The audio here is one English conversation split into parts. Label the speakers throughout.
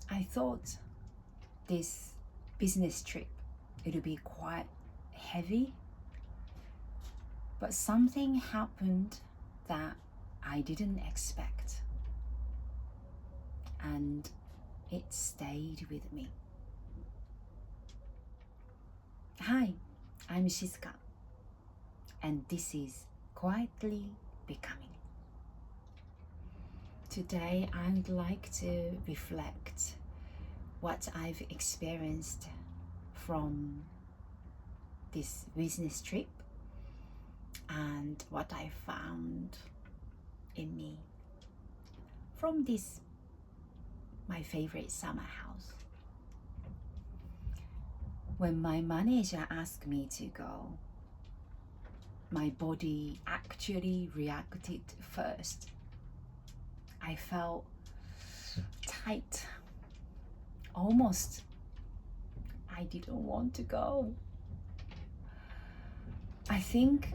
Speaker 1: I thought this business trip it would be quite heavy, but something happened that I didn't expect, and it stayed with me. Hi, I'm Shizuka, and this is Quietly Becoming. Today, I would like to reflect what I've experienced from this business trip and what I found in me from this my favorite summer house. When my manager asked me to go, my body actually reacted first. I felt tight, almost I didn't want to go. I think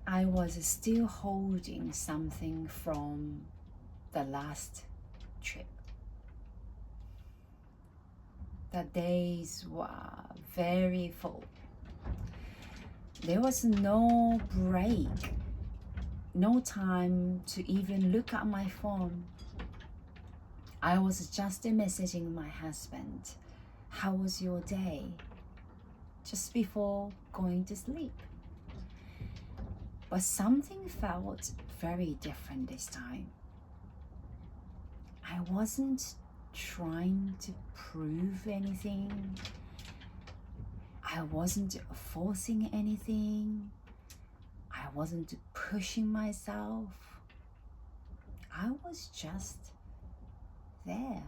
Speaker 1: I was still holding something from the last trip. The days were very full. There was no break, no time to even look at my phone. I was just messaging my husband, "How was your day?" just before going to sleep. But something felt very different this time. I wasn't trying to prove anything. I wasn't forcing anything. I wasn't pushing myself. I was just there.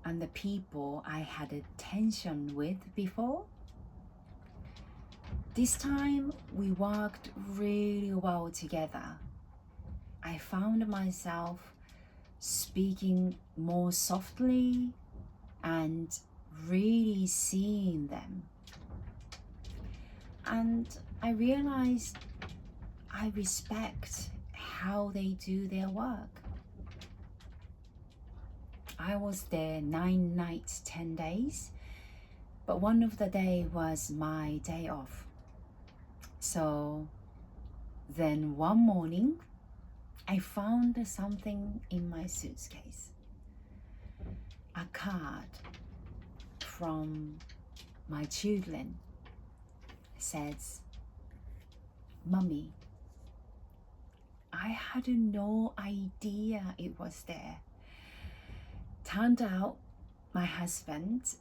Speaker 1: And the people I had a tension with before, this time we worked really well together. I found myself speaking more softly and really seeing them. And I realized I respect how they do their work. I was there 9 nights, 10 days, but one of the day was my day off. So then one morning, I found something in my suitcase. A card from my children says, "Mummy." I had no idea it was there. Turned out my husband,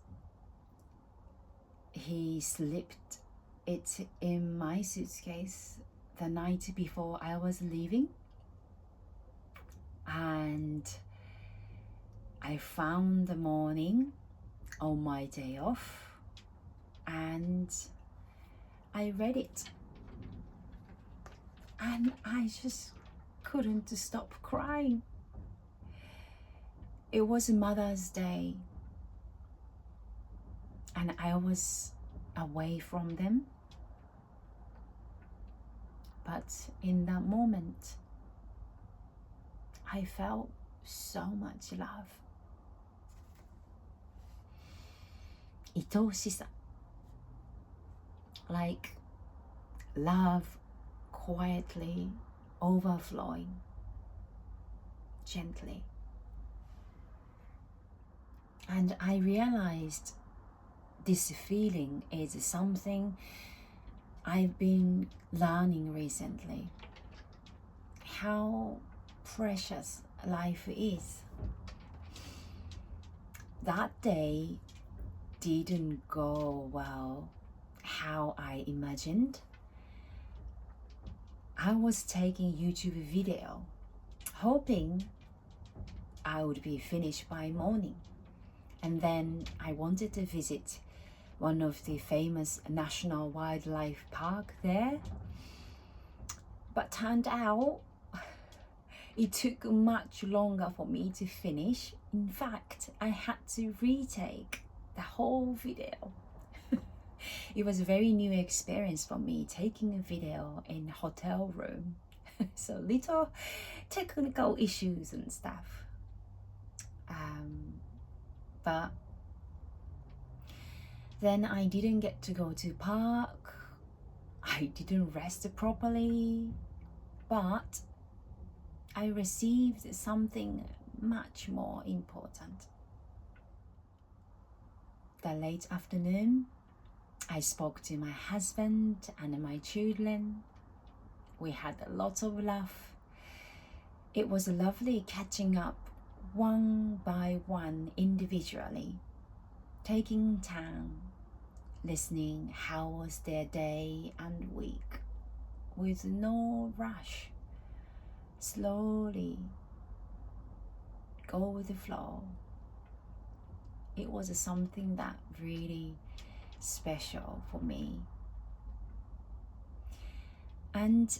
Speaker 1: he slipped it in my suitcase the night before I was leaving. And I found the morning on my day off and I read it. And I just couldn't stop crying. It was Mother's Day and I was away from them. But in that moment, I felt so much love. 愛おしさ like love quietly overflowing gently. And I realized this feeling is something I've been learning recently. How precious life is. That day didn't go well how I imagined. I was taking YouTube video, hoping I would be finished by morning. And then I wanted to visit one of the famous national wildlife park there. But turned out it took much longer for me to finish. In fact, I had to retake the whole video. It was a very new experience for me, taking a video in a hotel room. So little technical issues and stuff. But then I didn't get to go to park. I didn't rest properly, but I received something much more important. The late afternoon, I spoke to my husband and my children. We had a lot of laugh. It was lovely catching up one by one individually, taking time, listening how was their day and week, with no rush. Slowly go with the flow. It was something that really special for me. And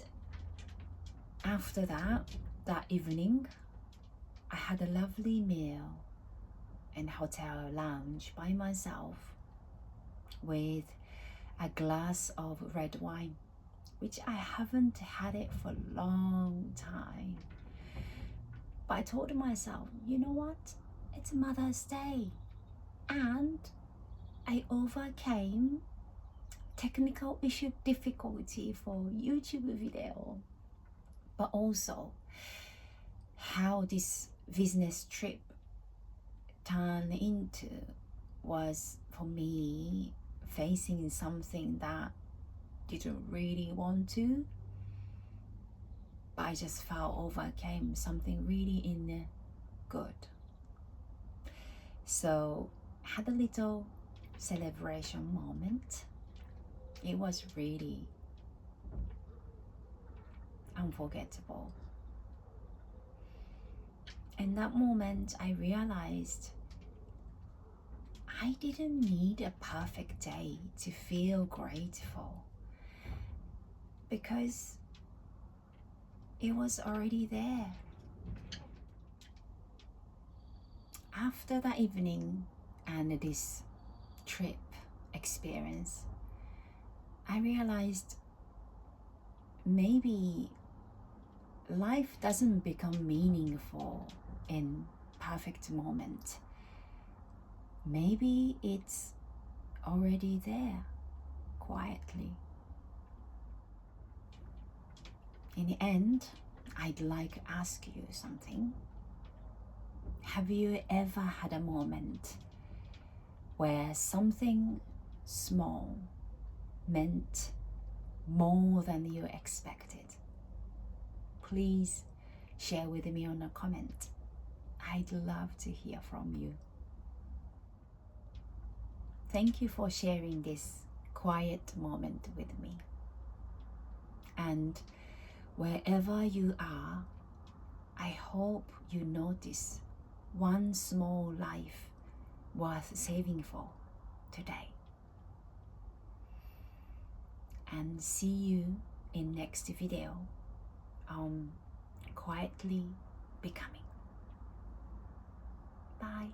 Speaker 1: after that evening, I had a lovely meal in hotel lounge by myself with a glass of red wine, which I haven't had it for a long time. But I told myself, you know what? It's Mother's Day. And I overcame technical issue difficulty for YouTube video, but also how this business trip turned into was for me facing something that didn't really want to, but I just felt overcame something really in good. So had a little celebration moment. It was really unforgettable. In that moment, I realized I didn't need a perfect day to feel grateful, because it was already there. After that evening and this trip experience, I realized maybe life doesn't become meaningful in perfect moment. Maybe it's already there quietly. In the end, I'd like to ask you something. Have you ever had a moment where something small meant more than you expected? Please share with me on a comment. I'd love to hear from you. Thank you for sharing this quiet moment with me. And wherever you are, I hope you notice one small life worth saving for today. And see you in next video on quietly becoming. Bye.